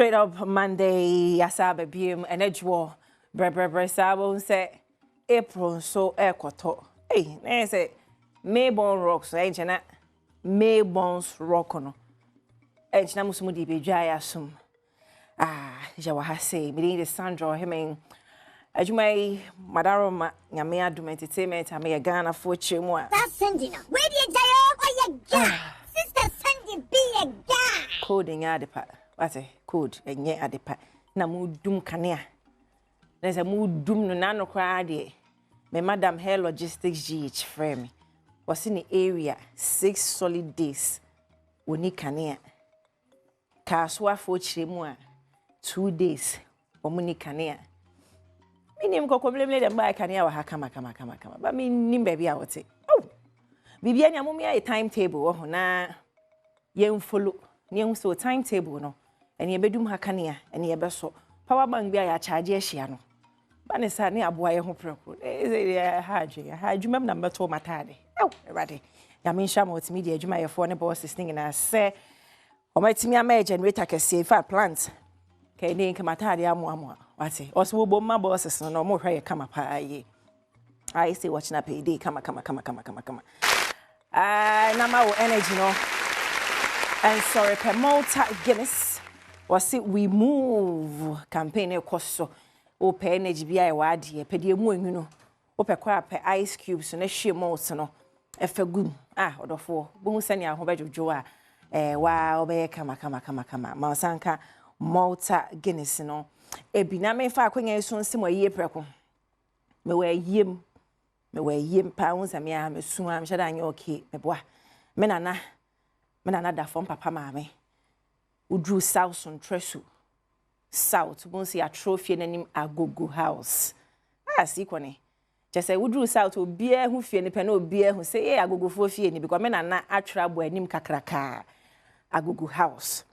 Straight up Monday, Yasabe Beam, and Edgewater, Bre Sabo say April so Ekoto. Hey, I say Mayborn Rocks, ain't Mayborn's Rockono. And Namusmudi be Jayasum. Jawahase, me the Sandro, him. As you may, Madaro, Yamea do entertainment, I may a Ghana for Chimwa. That's sending. Where do you go? Sister Sandy be a guy. Coding adepa. What's a code and yet adepa. Na mood doom canea. There's a mood doom no nano crowd. My Madam Hair Logistics GH frame was in the area 6 solid days. Woni canea. Kaswa for Chimwa 2 days. Omuni canea. Minim ko problem le dem ba canea wa kama. But me nim baby I would say. Oh. Bibia nya mo me a timetable ho na yen follow. Yen so timetable no. And ye bedum ha canea and ye beso. Power bank bia ya charge ehia no. Ba ne sa ne aboa ye ho preko. Ha adwuma na mbeto matade. Oh, erade. Ya me nhya multimedia adwuma ye fo ne bosses thing na say o matimi ama generator kese fa plant. Kai ne nkamatade amo. Wate. Also wo bomma bosses no mo hwa ye kama pa ye. I say watching up a day kama. Nama wo energy no. And sorry, per Malta Guinness was it we move campaign e koso. O per energy bi ai wade pe de mu enhu no. O per kwa per ice cubes na hwe malt no. E fa gum. Odofo. Bo hu sani aho bejojo wa obe kama. Ma sanka Malta Guinness no. E bi na me fa akwanya so nsem aye preko. Me wa yim pa unsa me a me suma me shada anya okay me boa me nana da fom papa maame udru south on tresu south bonsi a trophy nanim agogo house si kwone je say udru south obi a hu fie ni pe na obi a hu say agogo fo fie ni because me nana atwra bo anim kakraka agogo house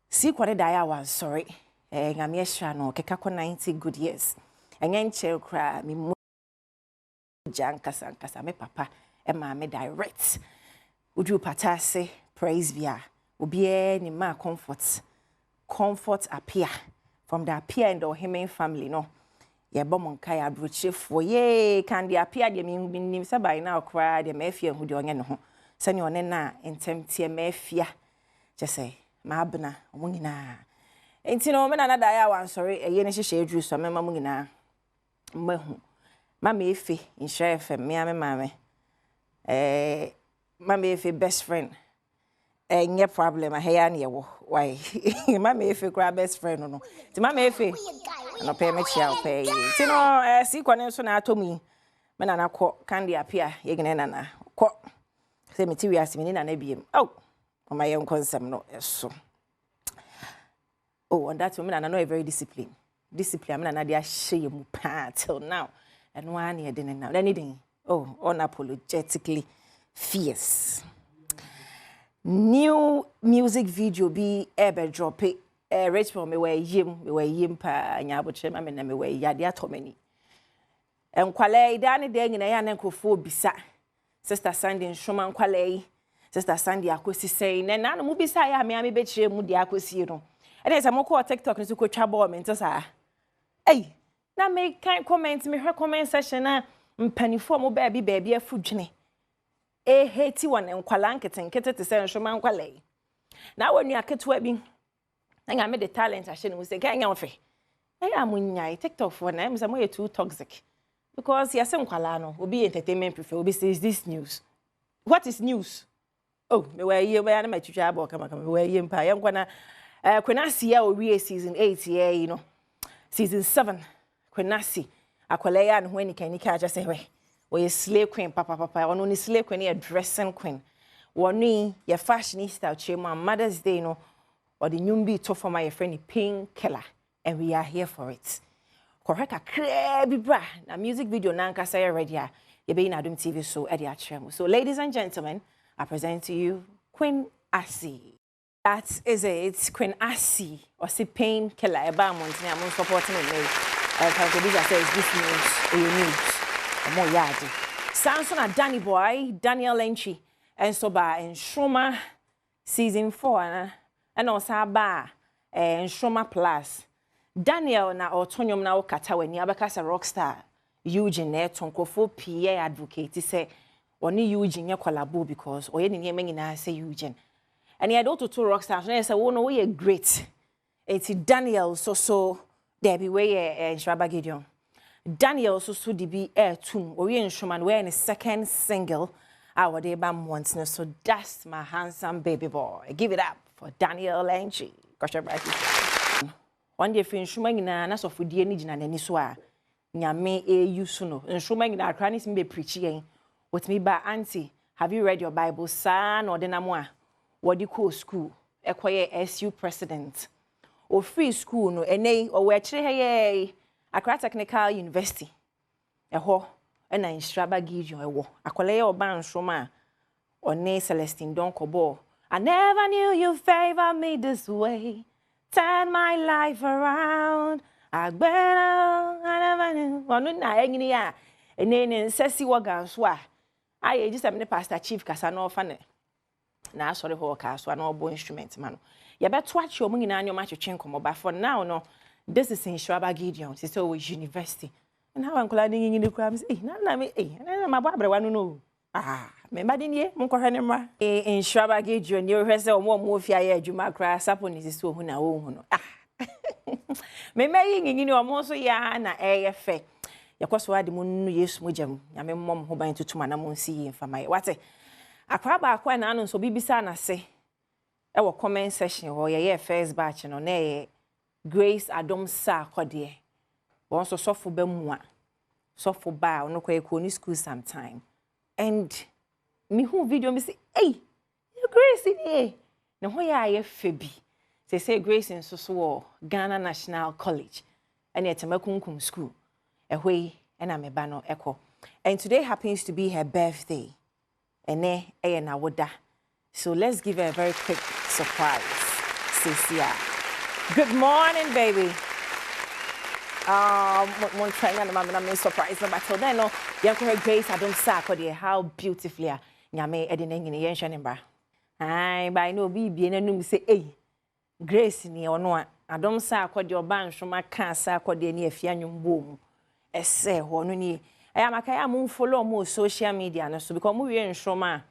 si kwone da ya wan sorry ngame ehra no keka ko 90 good years enye nche kra me Jankasa me papa e ma me direct udu patase praise via obi ni ma comfort appear from the appear in the Ohemen family no ye bom nkai abrochefo ye can the appear de nim say by now cry de mafia hu de onye ne ho se ne one na entemtie mafia just say ma abna omo nyina enti no me na da ya wan sorry ye ne hihye adru so me ma mo nyina mahu Mama Efe in Share FM, me and Mama. Mama Efe best friend. No problem. I hear you. Why? Mama Efe grab best friend no. Ti Mama Efe. No pay me chia pay. Ti no see kwane so na atomi. Me na ko candy appear ye gene na. Ko. Say me ti wi asimi na biem. Oh. Mama ye nkonsem no so. Oh, and that woman na no very disciplined. Discipline me na dey ahye mu pa till now. And one year didn't now. Anything. Oh, unapologetically fierce. New music video be ever drop it. Rachel me we yim pa nyaboche ma me na me we yade atomani. Enkwale idane de nyina ya na nkofo bisa. Sister Sandy Nshoma nkwale. Sister Sandy akosi sei na na mu bisa ya me be kire mu de akosi no. E dey say mo ko TikTok nso ko twa ball me nto sa. Hey. Na make kind comment me her comment section na mpanifo mo baby afudwene hate one enkwala nkete te se nhoma nkwala na wonu aketo bi anya me the talent ahye no say kan nya ofe anya munyai TikTok for na me say mo too toxic because yase nkwala no obi entertainment prefer obi says this news. What is news? Oh me we ye na ma twitwa aba kama we ye mpa ye nkwana kwenasi ya owie season 8 ye you know season 7 Kwenasi akwala ya no ani kan nika just say we slave queen papa ono ni slave queen ya dressing queen woni ya fashionista chema Mother's Day no or the nyumbi to for my friend Pink Killer and we are here for it correct a bra na music video na nka say ready ya be in Adom TV so e dey atrem. So ladies and gentlemen, I present to you Queen Asi. That is it. It's Queen Asi or si Pink Killer e ba months na I'm supporting me. Producer says this news, more yard. Samson and Danny Boy, Daniel Lenchi, and so by Nshoma season 4, and also ba Nshoma Plus. Daniel na otonyom na okata wani abakasa rockstar Eugene na tonkofo PA advocate say oni Eugene ye collabo because oye ne nyema nyina say Eugene. And he had to rockstar so say wo no we great. Eti Daniel so there be we Nshaba Gideon. Daniel so di bi tum oye Nshoma we ne second single our day bam once no so that's my handsome baby boy. Give it up for Daniel Lenchi. Kosha bright. One day fin Nshoma nyina na so fudie ni gina nani so a nyame yusu no. Nshoma nyina akra ni simbe preach yen. With me ba auntie, have you read your Bible son or denamo a wodi ko school ekoye SU president. O free school no enei o we kire heye Accra Technical University. Eho na Nshaba Gideon ewo. Akwaleye oba Nshoma one Celestine Donkobo. I never knew you favor me this way. Turn my life around. I never knew. Onu na engini ya. Ene sesi wagan so a. Aye just am ne Pastor Chief kasa no fa ne. Na sorry ho ka so na obo instrument man. Ya beto achi omu nyina anyoma twetwe nkomo ba for now no. This is in Nshaba Gideon. It's always university. And how uncle ni nyini kura say, na me na ma bo abrewa no. Me mba din ye, monkohwe ne mra. Nshaba Gideon ye hwe se omo ofia ye adwuma kra sapo ni sisi ohu na wo hu no. Me meyi nyini omo so ya na eye fe. Yakoso ade mu nu Yesu mojam. Nyame mmom ho ban tutuma na monsi yi mfama ye. Wate. Akwa ba akwa na anu so bibisa na se. E wo comment section ho ye first batch no na ye Grace Adom sa kodie. Won so sofo ba mu a. Sofo ba ono kwa ekoni school sometime. And me who video me say, "Hey, you Grace in na ho ya ye febi." Say Grace in so Ghana National College. And yet Temakunkum school. Ehwe and I'm a bano echo. And today happens to be her birthday. And na woda. So let's give her a very quick surprise. Cecilia. Good morning, baby. One trying and I'm surprised but till then no yanko Grace Adom sa kodie how beautifully nyame edene ngine yen hwenembra. Ai by no bi enanum say Grace ni ono Adom sa kodie oba Nshoma ka sa kodie ni afia nwumbom. Ese ho no ni amaka ya mun follow mo social media no so because mo wie Nshoma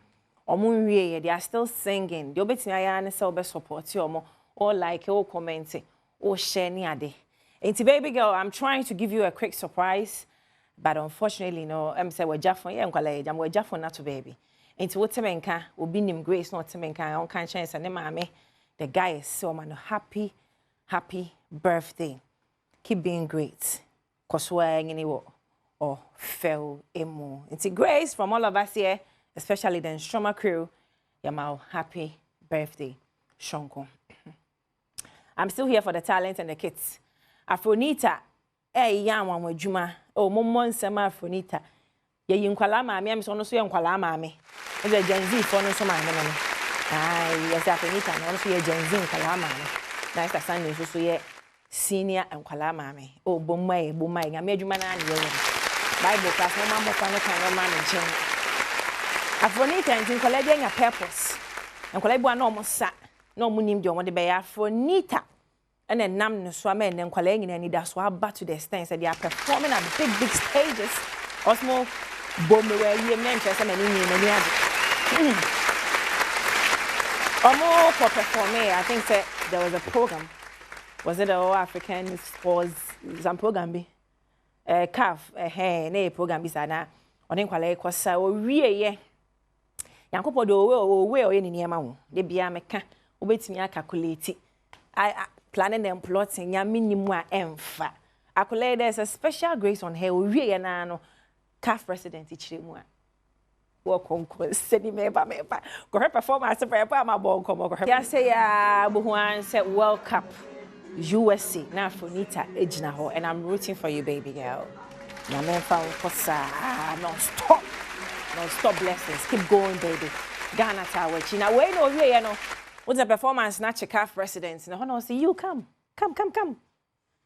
omo wie they are still singing. They obetimi aya ne se obe support omo or like or comment or share ni ade. Auntie baby girl, I'm trying to give you a quick surprise, but unfortunately, no. I'm say we're Jaffon, yeah, we're Jaffon not to baby. Auntie what temenka, obi nim Grace not temenka. On can chance and mommy. The guy is so man happy birthday. Keep being great. Cause we're any or fell emo. Auntie Grace from all of us here, especially the Nshoma crew. Yamau happy birthday, Shonko. I'm still here for the talent and the kids. Afronita, yam one with Juma, Momon Sama Afronita. Ye nkwala maame am so no so ye nkwala maame. E be Gen Z for no so maame no. Ai, yes Afronita no so ye Gen Z nkwala maame. Na esta Sunday so ye senior nkwala maame. O bomai nyame adwuma na ne ye. Bible class no mambo kwa no kan no ma ne nchen. Afronita nkwala de nya purpose. Nkwala bu na omo sa, na omo nim de omo de be ya Afronita. And then nam no so men and kwala nyina ni da so aba to the extent that they are performing at big stages. Osmo bombe we ye men chese mani ni ade. Omo for performing, I think that there was a program. Was it All African Sports some program be? CAF na program bi sana. Oni kwala ekosa o wie ye. Yankopo do we o ye ni niema wo. De bia meka obetimi calculate. I planning and plotting ya minimum emfa. Akule there's a special grace on her we na no CAF president ichiremu a. Wo konko sedi meba. Go her performance for pa ma bon komo go her. Ya say ya buhuan say World Cup USA na Afronita ejina ho and I'm rooting for you baby girl. Na me fa kosa non stop blessings. Keep going baby. Ghana Tower. China we no we no. What's the performance na CAF president? Na hono say you come.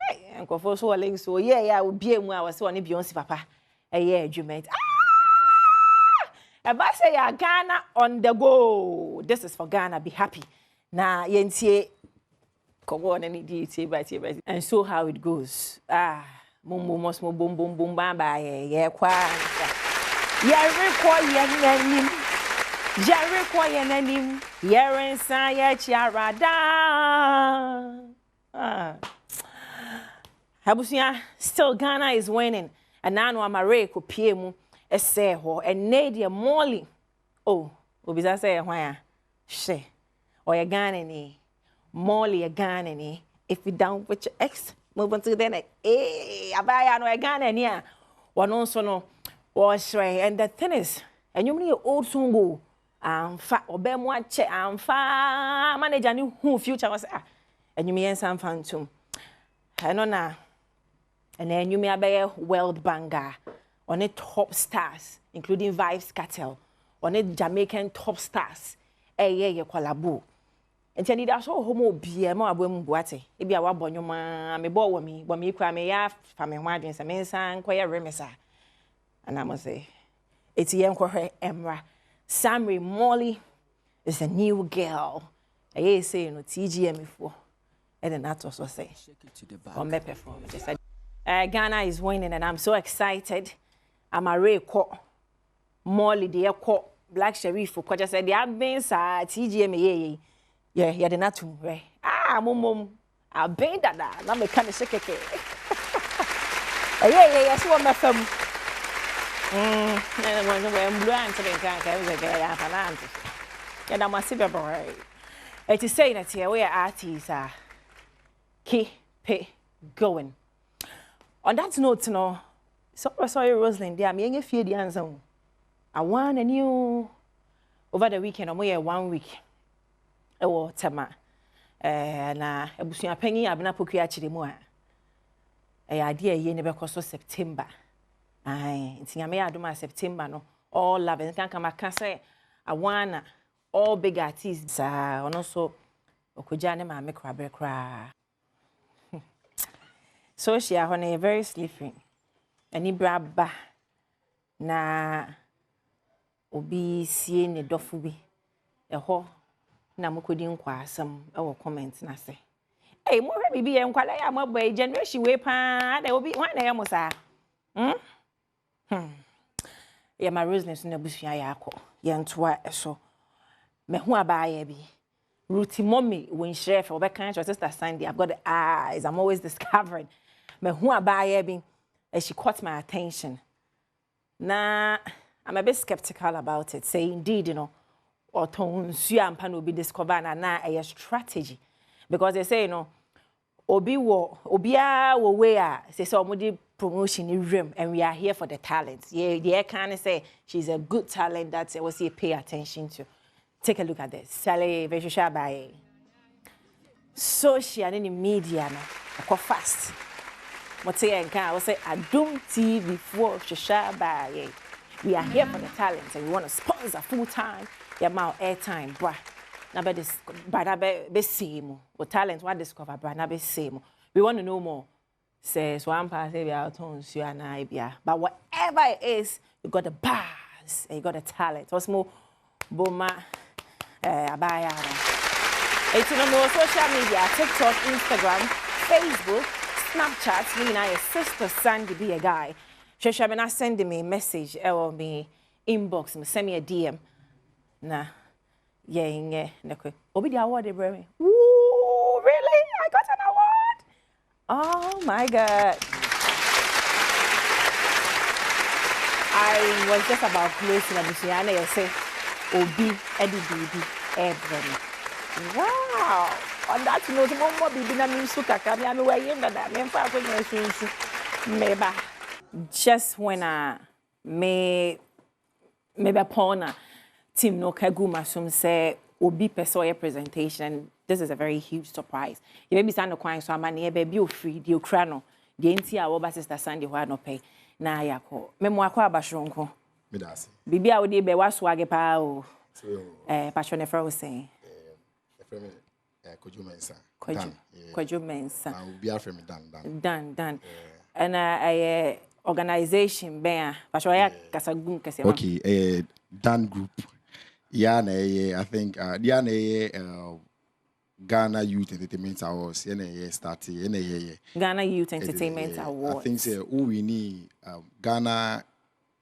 Hey, Uncle for so links so yeah, we be mu I was so on Beyonce papa. Yeah, adwument. If I say Ghana on the go. This is for Ghana, be happy. Na yentie Come on, any duty, but and so how it goes. Boom, boom, boom, boom, boom, boom, bam, yeah, yeah, Jerry Quayan and him, Yeren Saya Chiarada. Habusia, still Ghana is winning. And now I'm a rake of Piemu, a seho, and Nadia Molly. Oh, Ubiza say, why? She, or a Ghanani, Molly a Ghanani. If you down with your ex, move on to the next. Abaya no a Ghanani. One also no, was right. And the thing is, and you mean your old songo. Amfa obem wa che amfa manager ni who future was and you mean some phantom eno na and then you may be World Banger on it top stars including Vibes Cartel on it Jamaican top stars ye kwalabo enti da so homo bia ma abom buate e bia wa bonyo ma me bo wo mi kwa me ya fa me ho adwen se me nsan koye remesa and I must say it's yen kwohwe emra Samri Molly is a new girl. I say no TGM for. And then that also say. On my performance. Ghana is winning and I'm so excited. I'm a Ray Court. Molly the Court. Black Sheriff for just said the admins are TGM. Yeah, the not to way. Mum. I'll be that. Now me kind of shake it. Yeah, so my film. And when blue answer and I'm a silver. It is saying that here we are artists are keep going. On that note, no, so sorry, Rosalind, they are making a few the answer. I want a new over the weekend, or more 1 week. Oh, Tama. And a bushing penny, I've not put you actually more. A idea ye never cost September. It's me I do my September no all love and can say I want all big artists and also okujane ma me krabe kra so she are on a very sleeping ani braba na obi sie ne dofo bi eho na mokodi nkwa asem e wo comment na say eh mo hwe bibi e nkwala ya mabwa generation we pa da obi wan na ya mo sa Yeah, my business in the bush yako. Yantwa so. Me hu abaya bi. Ruti mommy when chef or back kind of sister Sandy. I've got the eyes. I'm always discovering. Me hu abaya bi. And she caught my attention. Nah, I'm a bit skeptical about it. Say indeed, you know, or tone suampan will be discovered and now a strategy. Because they say, you know, obia wo where say somebody promotion in room and we are here for the talents. Yeah, they kind of say she's a good talent that we see pay attention to. Take a look at this. Sally Vesha by social in the media now. Go fast. What say and can I say Adom TV for Shisha by we are here for the talents and we want to sponsor full time the amount airtime, bruh. Na be this be same. What talent what discover brand na be same. We want to know more. Says one pass be out on you and I be. But whatever it is, you got the bars and you got the talent. What's more boma abaya. It's on more social media, TikTok, Instagram, Facebook, Snapchat, me and your sister Sandy be a guy. She been sending me a message or me inbox, me send me a DM. Nah. Yeah, Obi the award, Ibrahim. Ooh, really? I got an award? Oh my God. I was just about closing a mission and I say, Obi, Eddie Baby, Ibrahim. Wow. On that note, Momo Bibi na Minsuka, Kami, where you that maybe just when I may upon Team no kaguma sum say obi person presentation. This is a very huge surprise. You may be stand no kwan so amane baby o free the okra no the enti a wo ba sister Sunday ho no pay na yakọ memo akọ abashronko me dase bibi a wo dey be waso age pa o passion e fra wo say Kojo Mensa Kojo Mensa na obi afre me dan and I organization ben passion ya kasagum kese okay Dan group. Yeah, I think Ghana Youth Entertainment Awards. Started. Ghana Youth Entertainment Awards. I think we need Ghana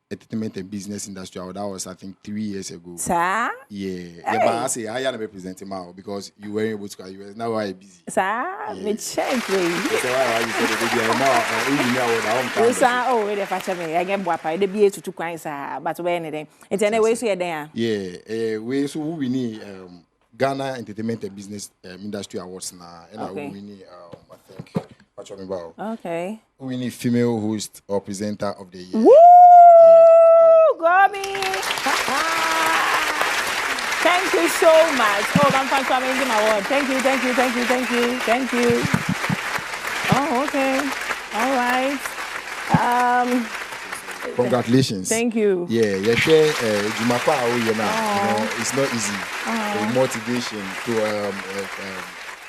Entertainment and Business Industry Award. That was I think 3 years ago. Sir? Yeah, but I say I am representing now because you weren't able to go US. Now I busy. Sir, me check please. That's why you said the now. Sir, oh, wait if I tell me, I get wapa. The BA to 2 coins, but when anything. It's anyway, so you're there. Yeah, we so we need Ghana Entertainment and Business Industry Awards now, and we need I think what talking about. Okay. We need female host or presenter of the year. Woo! Gomi! Thank you so much. Oh, I'm fine for amazing award. Thank you. Oh, okay. All right. Congratulations. Thank you. Yeah, Jumapa, you know, it's not easy. Motivation to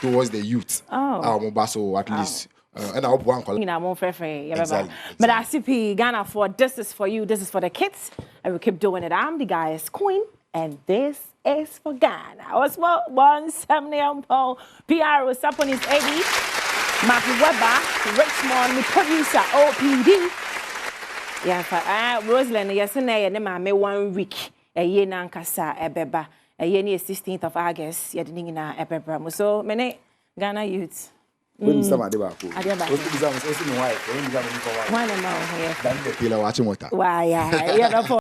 towards the youth. So at least. And I hope one call. Exactly. But Ahosepe, Ghana, for this is for you, this is for the kids. I will keep doing it. I'm the guy's queen, and this is for Ghana. I was born 70 Paul. PR was up on his 80. Mark Weber, Richmond, the producer, OPD. Yeah, Rosalind, yesterday, and then 1 week. A year nankasa, ebeba. A year 16th of August, you're doing a ebeba. So, many Ghana youths. When some Adeba. Why, yeah.